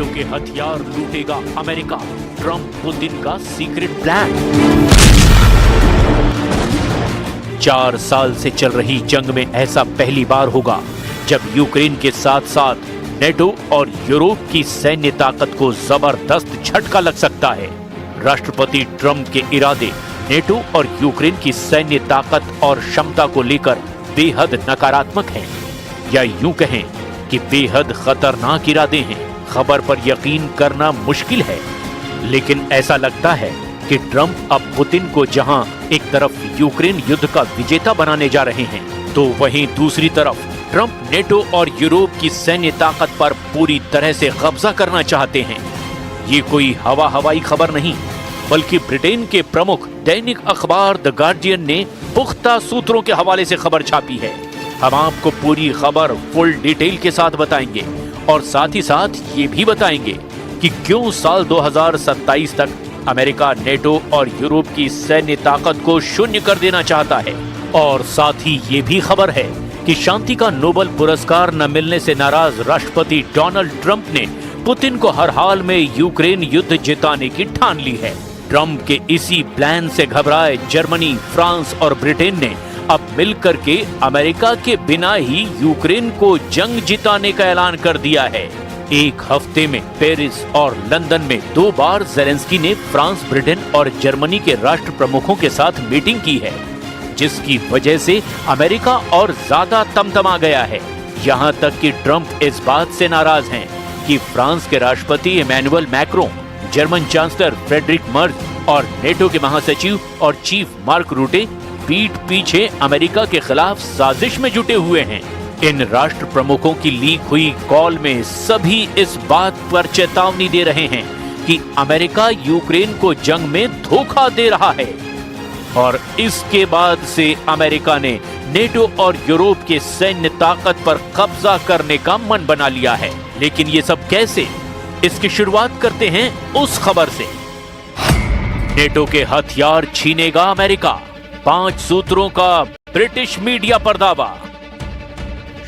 NATO के हथियार लूटेगा America, Trump Putin का सीक्रेट प्लान। 4 साल से चल रही जंग में ऐसा पहली बार होगा जब यूक्रेन के साथ साथ नेटो और यूरोप की सैन्य ताकत को जबरदस्त झटका लग सकता है। राष्ट्रपति ट्रंप के इरादे नेटो और यूक्रेन की सैन्य ताकत और क्षमता को लेकर बेहद नकारात्मक हैं, या यूं कहें कि बेहद खतरनाक इरादे हैं। खबर पर यकीन करना मुश्किल है, लेकिन ऐसा लगता है कि ट्रंप अब पुतिन को जहां एक तरफ यूक्रेन युद्ध का विजेता बनाने जा रहे हैं, तो वहीं दूसरी तरफ ट्रंप नेटो और यूरोप की सैन्य ताकत पर पूरी तरह से कब्जा करना चाहते हैं। ये कोई हवाई खबर नहीं, बल्कि ब्रिटेन के प्रमुख दैनिक अखबार द गार्डियन ने पुख्ता सूत्रों के हवाले से खबर छापी है। हम आपको पूरी खबर फुल डिटेल के साथ बताएंगे और साथ ही साथ ये भी बताएंगे कि क्यों साल 2027 तक अमेरिका नेटो और यूरोप की सैन्य ताकत को शून्य कर देना चाहता है। और साथ ही ये भी खबर है कि शांति का नोबेल पुरस्कार न मिलने से नाराज राष्ट्रपति डोनाल्ड ट्रंप ने पुतिन को हर हाल में यूक्रेन युद्ध जिताने की ठान ली है। ट्रंप के इसी प्लान से घबराए जर्मनी, फ्रांस और ब्रिटेन ने अब मिलकर के अमेरिका के बिना ही यूक्रेन को जंग जिताने का ऐलान कर दिया है। एक हफ्ते में पेरिस और लंदन में 2 बार ज़ेलेंस्की ने फ्रांस, ब्रिटेन और जर्मनी के राष्ट्र प्रमुखों के साथ मीटिंग की है, जिसकी वजह से अमेरिका और ज्यादा तमतमा गया है। यहाँ तक कि ट्रंप इस बात से नाराज हैं कि फ्रांस के राष्ट्रपति Emmanuel Macron, German chancellor Friedrich Merz और नेटो के महासचिव और चीफ मार्क रूटे पीठ पीछे अमेरिका के खिलाफ साजिश में जुटे हुए हैं। इन राष्ट्र प्रमुखों की लीक हुई कॉल में सभी इस बात पर चेतावनी दे रहे हैं कि अमेरिका यूक्रेन को जंग में धोखा दे रहा है। और इसके बाद से अमेरिका ने नेटो और यूरोप के सैन्य ताकत पर कब्जा करने का मन बना लिया है। लेकिन ये सब कैसे? इसकी शुरुआत करते हैं उस खबर से। नेटो के हथियार छीनेगा अमेरिका, 5 सूत्रों का ब्रिटिश मीडिया पर दावा।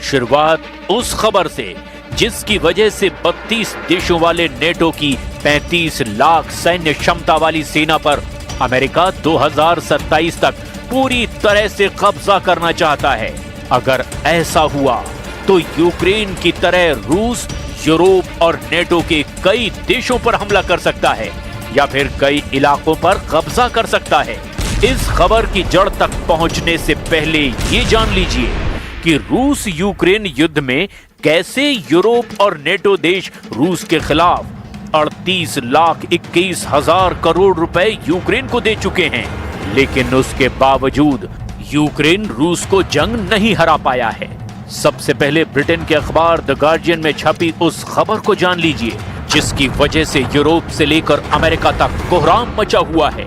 शुरुआत उस खबर से जिसकी वजह से 32 देशों वाले नेटो की 35 लाख सैन्य क्षमता वाली सेना पर अमेरिका 2027 तक पूरी तरह से कब्जा करना चाहता है। अगर ऐसा हुआ तो यूक्रेन की तरह रूस, यूरोप और नेटो के कई देशों पर हमला कर सकता है या फिर कई इलाकों पर कब्जा कर सकता है। इस खबर की जड़ तक पहुंचने से पहले ये जान लीजिए कि रूस यूक्रेन युद्ध में कैसे यूरोप और नेटो देश रूस के खिलाफ 38,21,000 करोड़ रुपए यूक्रेन को दे चुके हैं, लेकिन उसके बावजूद यूक्रेन रूस को जंग नहीं हरा पाया है। सबसे पहले ब्रिटेन के अखबार द गार्डियन में छपी उस खबर को जान लीजिए जिसकी वजह से यूरोप से लेकर अमेरिका तक कोहराम मचा हुआ है।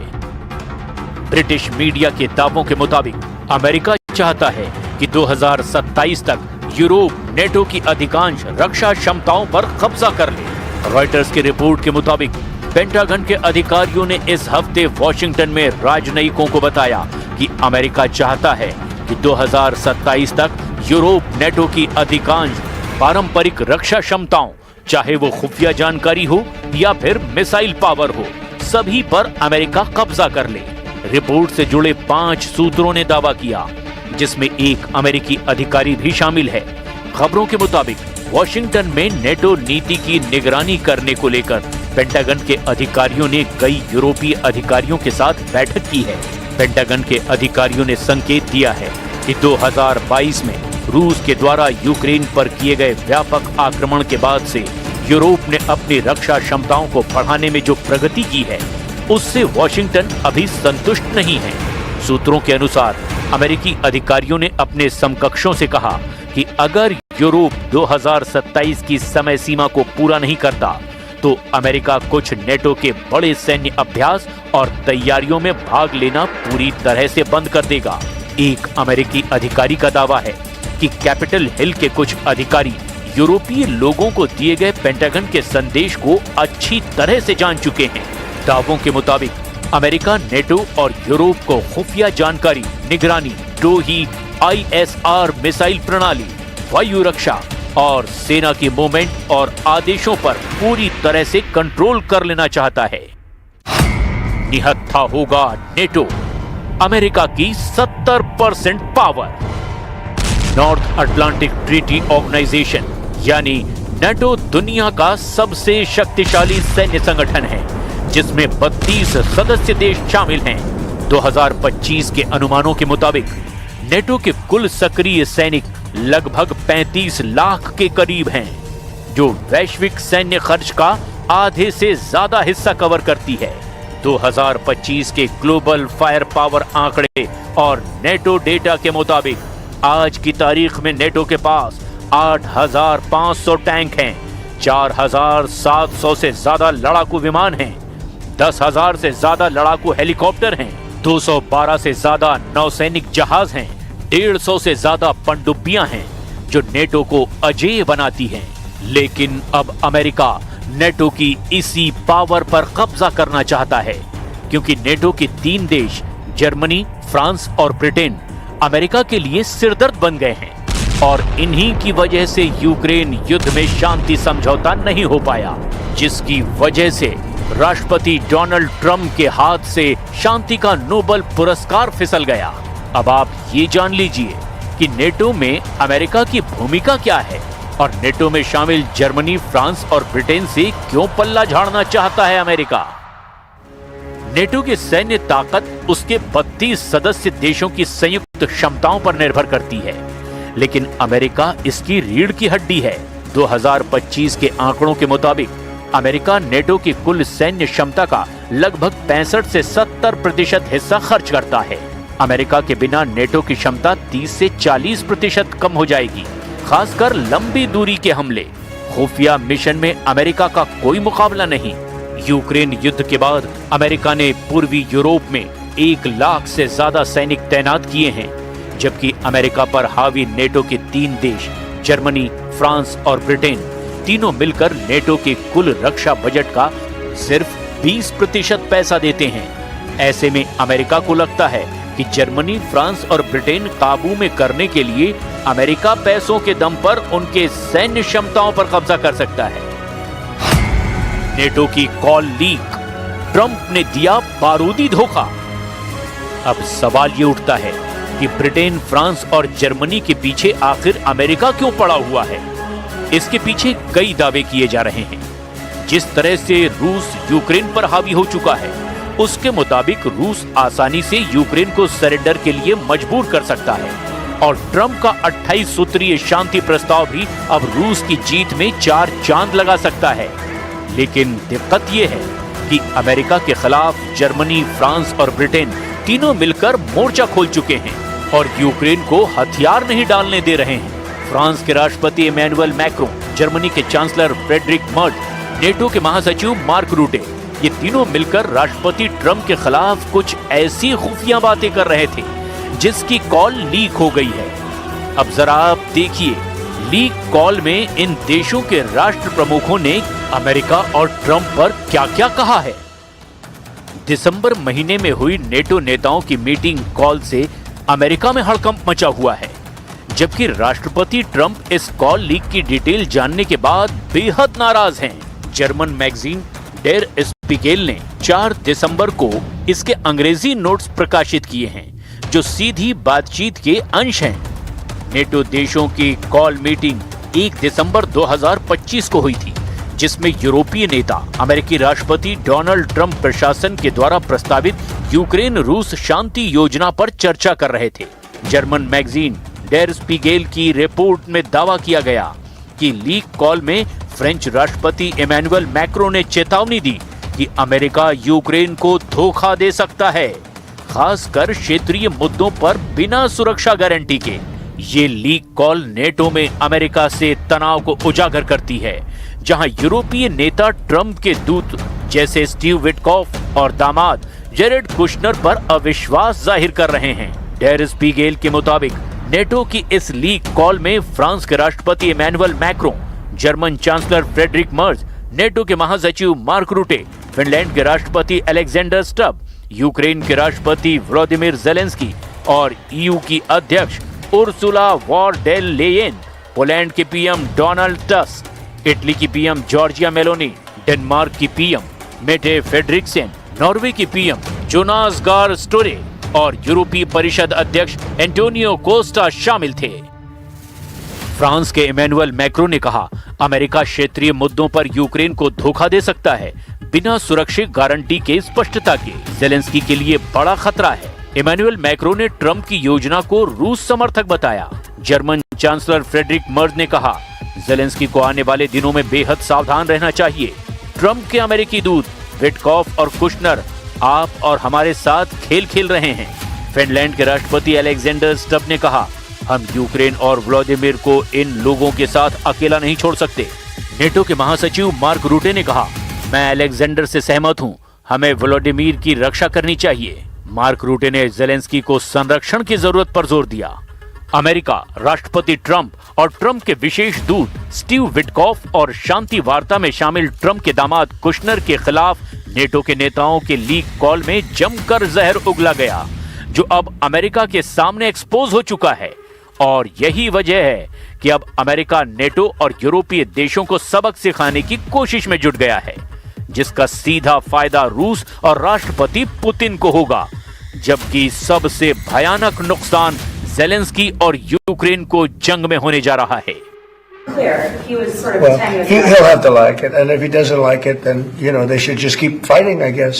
ब्रिटिश मीडिया के दावों के मुताबिक अमेरिका चाहता है कि 2027 तक यूरोप नेटो की अधिकांश रक्षा क्षमताओं पर कब्जा कर ले। रॉयटर्स की रिपोर्ट के मुताबिक पेंटागन के अधिकारियों ने इस हफ्ते वॉशिंगटन में राजनयिकों को बताया कि अमेरिका चाहता है कि 2027 तक यूरोप नेटो की अधिकांश पारंपरिक रक्षा क्षमताओं, चाहे वो खुफिया जानकारी हो या फिर मिसाइल पावर हो, सभी पर अमेरिका कब्जा कर ले। रिपोर्ट से जुड़े 5 सूत्रों ने दावा किया, जिसमें एक अमेरिकी अधिकारी भी शामिल है। खबरों के मुताबिक वॉशिंगटन में नेटो नीति की निगरानी करने को लेकर पेंटागन के अधिकारियों ने कई यूरोपीय अधिकारियों के साथ बैठक की है। पेंटागन के अधिकारियों ने संकेत दिया है कि 2022 में रूस के द्वारा यूक्रेन पर किए गए व्यापक आक्रमण के बाद से यूरोप ने अपनी रक्षा क्षमताओं को बढ़ाने में जो प्रगति की है, उससे वॉशिंगटन अभी संतुष्ट नहीं है। सूत्रों के अनुसार अमेरिकी अधिकारियों ने अपने समकक्षों से कहा कि अगर यूरोप 2027 की समय सीमा को पूरा नहीं करता तो अमेरिका कुछ नेटो के बड़े सैन्य अभ्यास और तैयारियों में भाग लेना पूरी तरह से बंद कर देगा। एक अमेरिकी अधिकारी का दावा है कि कैपिटल हिल के कुछ अधिकारी यूरोपीय लोगों को दिए गए पेंटागन के संदेश को अच्छी तरह से जान चुके हैं। दावों के मुताबिक अमेरिका नेटो और यूरोप को खुफिया जानकारी, निगरानी, द्रोही ISR मिसाइल प्रणाली, वायु रक्षा और सेना की मूवमेंट और आदेशों पर पूरी तरह से कंट्रोल कर लेना चाहता है। निहत्था होगा नेटो, अमेरिका की 70% power. North Atlantic Treaty Organization यानी नेटो दुनिया का सबसे शक्तिशाली सैन्य संगठन है, जिसमें 32 सदस्य देश शामिल हैं। 2025 के अनुमानों के मुताबिक नेटो के कुल सक्रिय सैनिक लगभग 35 लाख के करीब हैं, जो वैश्विक सैन्य खर्च का आधे से ज्यादा हिस्सा कवर करती है। 2025 के ग्लोबल फायर पावर आंकड़े और नेटो डेटा के मुताबिक आज की तारीख में नेटो के पास 8,500 टैंक हैं, 4,700 से ज्यादा लड़ाकू विमान हैं, 10,000 से ज्यादा लड़ाकू हेलीकॉप्टर हैं, 212 से ज्यादा नौसैनिक जहाज हैं, 150 से ज्यादा पनडुब्बियां हैं, जो नेटो को अजेय बनाती हैं। लेकिन अब अमेरिका नेटो की इसी पावर पर कब्जा करना चाहता है, क्योंकि नेटो के 3 देश जर्मनी, फ्रांस और ब्रिटेन अमेरिका के लिए सिरदर्द बन गए हैं और इन्हीं की वजह से यूक्रेन युद्ध में शांति समझौता नहीं हो पाया, जिसकी वजह से राष्ट्रपति डोनाल्ड ट्रंप के हाथ से शांति का नोबेल पुरस्कार फिसल गया। अब आप ये जान लीजिए कि नेटो में अमेरिका की भूमिका क्या है और नेटो में शामिल जर्मनी, फ्रांस और ब्रिटेन से क्यों पल्ला झाड़ना चाहता है अमेरिका। नेटो की सैन्य ताकत उसके 32 सदस्य देशों की संयुक्त क्षमताओं पर निर्भर करती है, लेकिन अमेरिका इसकी रीढ़ की हड्डी है। 2025 के आंकड़ों के मुताबिक अमेरिका नेटो की कुल सैन्य क्षमता का लगभग 65 से 70% हिस्सा खर्च करता है। अमेरिका के बिना नेटो की क्षमता 30 से 40% कम हो जाएगी, खासकर लंबी दूरी के हमले। खुफिया मिशन में अमेरिका का कोई मुकाबला नहीं। यूक्रेन युद्ध के बाद अमेरिका ने पूर्वी यूरोप में 1 लाख से ज्यादा सैनिक तैनात किए हैं, जबकि अमेरिका पर हावी नेटो के 3 देश जर्मनी, फ्रांस और ब्रिटेन तीनों मिलकर नेटो के कुल रक्षा बजट का सिर्फ 20% पैसा देते हैं। ऐसे में अमेरिका को लगता है कि जर्मनी, फ्रांस और ब्रिटेन काबू में करने के लिए अमेरिका पैसों के दम पर उनके सैन्य क्षमताओं पर कब्जा कर सकता है। नेटो की कॉल लीक, ट्रंप ने दिया बारूदी धोखा। अब सवाल ये उठता है कि ब्रिटेन, फ्रांस और जर्मनी के पीछे आखिर अमेरिका क्यों पड़ा हुआ है। इसके पीछे कई दावे किए जा रहे हैं। जिस तरह से रूस यूक्रेन पर हावी हो चुका है, उसके मुताबिक रूस आसानी से यूक्रेन को सरेंडर के लिए मजबूर कर सकता है और ट्रंप का 28 सूत्रीय शांति प्रस्ताव भी अब रूस की जीत में 4 चांद लगा सकता है। लेकिन दिक्कत यह है कि अमेरिका के खिलाफ जर्मनी, फ्रांस और ब्रिटेन तीनों मिलकर मोर्चा खोल चुके हैं और यूक्रेन को हथियार नहीं डालने दे रहे हैं। फ्रांस के राष्ट्रपति इमैनुअल मैक्रों, जर्मनी के चांसलर फ्रेडरिक मर्ज, नेटो के महासचिव मार्क रूटे, ये तीनों मिलकर राष्ट्रपति ट्रंप के खिलाफ कुछ ऐसी खुफिया बातें कर रहे थे जिसकी कॉल लीक हो गई है। अब जरा आप देखिए लीक कॉल में इन देशों के राष्ट्र प्रमुखों ने अमेरिका और ट्रंप पर क्या-क्या कहा है। दिसंबर महीने में हुई नेटो नेताओं की मीटिंग कॉल से अमेरिका में हड़कंप मचा हुआ है, जबकि राष्ट्रपति ट्रंप इस कॉल लीक की डिटेल जानने के बाद बेहद नाराज हैं। जर्मन मैगजीन डेर स्पीगेल ने 4 दिसंबर को इसके अंग्रेजी नोट्स प्रकाशित किए हैं, जो सीधी बातचीत के अंश हैं। नेटो देशों की कॉल मीटिंग 1 दिसंबर 2025 को हुई थी, जिसमें यूरोपीय नेता अमेरिकी राष्ट्रपति डोनाल्ड ट्रंप प्रशासन के द्वारा प्रस्तावित यूक्रेन रूस शांति योजना पर चर्चा कर रहे थे। जर्मन मैगजीन डेर स्पीगेल की रिपोर्ट में दावा किया गया कि लीक कॉल में फ्रेंच राष्ट्रपति इमैनुअल मैक्रों ने चेतावनी दी कि अमेरिका यूक्रेन को धोखा दे सकता है, खासकर क्षेत्रीय मुद्दों पर बिना सुरक्षा गारंटी के। ये लीक कॉल नेटो में अमेरिका से तनाव को उजागर करती है, जहां यूरोपीय नेता ट्रंप के दूत जैसे स्टीव विटकॉफ और दामाद जेरेड कुशनर पर अविश्वास जाहिर कर रहे हैं। डेर स्पीगेल के मुताबिक नेटो की इस लीक कॉल में फ्रांस के राष्ट्रपति Emmanuel Macron, German chancellor Friedrich Merz, NATO के महासचिव मार्क रूटे, फिनलैंड के राष्ट्रपति अलेक्जेंडर स्टब, यूक्रेन के राष्ट्रपति व्लादिमीर ज़ेलेंस्की और ईयू की अध्यक्ष Ursula von der Leyen Poland के पीएम डोनाल्ड टस्क, इटली की पीएम जॉर्जिया मेलोनी, डेनमार्क की पीएम मेटे फ्रेडरिक्सेन, नॉर्वे की पीएम जोनास गार स्टोरे और यूरोपीय परिषद अध्यक्ष एंटोनियो कोस्टा शामिल थे। फ्रांस के इमैनुअल मैक्रों ने कहा, अमेरिका क्षेत्रीय मुद्दों पर यूक्रेन को धोखा दे सकता है बिना सुरक्षित गारंटी के स्पष्टता के। जेलेंस्की के लिए बड़ा खतरा है। इमैनुअल मैक्रों ने ट्रंप की योजना को रूस समर्थक बताया। जर्मन चांसलर फ्रेडरिक मर्ज ने कहा, जेलेंस्की को आने वाले दिनों में बेहद सावधान रहना चाहिए। ट्रंप के अमेरिकी दूत विटकॉफ और कुशनर आप और हमारे साथ खेल खेल रहे हैं। फिनलैंड के राष्ट्रपति अलेक्जेंडर स्टब ने कहा, हम यूक्रेन और व्लादिमीर को इन लोगों के साथ अकेला नहीं छोड़ सकते। नेटो के महासचिव मार्क रूटे ने कहा, मैं अलेक्जेंडर से सहमत हूं, हमें व्लादिमीर की रक्षा करनी चाहिए। मार्क रूटे ने जेलेंस्की को संरक्षण की जरूरत पर जोर दिया। अमेरिका, राष्ट्रपति ट्रंप और ट्रंप के विशेष दूत स्टीव विटकॉफ और शांति वार्ता में शामिल ट्रंप के दामाद कुशनर के खिलाफ नेटो के नेताओं के लीक कॉल में जमकर जहर उगला गया, जो अब अमेरिका के सामने एक्सपोज हो चुका है। और यही वजह है कि अब अमेरिका नेटो और यूरोपीय देशों को सबक सिखाने की कोशिश में जुट गया है, जिसका सीधा फायदा रूस और राष्ट्रपति पुतिन को होगा, जबकि सबसे भयानक नुकसान जेलेंस्की और यूक्रेन को जंग में होने जा रहा है। He'll have to like it, and if he doesn't like it, then they should just keep fighting, I guess.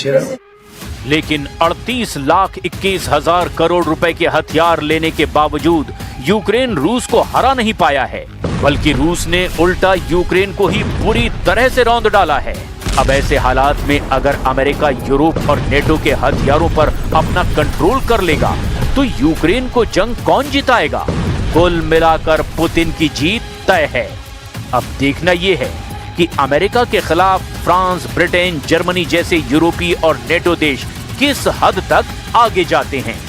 लेकिन 38,21,000 करोड़ रुपए के हथियार लेने के बावजूद यूक्रेन रूस को हरा नहीं पाया है, बल्कि रूस ने उल्टा यूक्रेन को ही बुरी तरह से रौंद डाला है। अब ऐसे हालात में अगर अमेरिका यूरोप और नेटो के हथियारों पर अपना कंट्रोल कर लेगा तो यूक्रेन को जंग कौन जिताएगा? कुल मिलाकर पुतिन की जीत तय है। अब देखना यह है कि अमेरिका के खिलाफ फ्रांस, ब्रिटेन, जर्मनी जैसे यूरोपीय और नेटो देश किस हद तक आगे जाते हैं।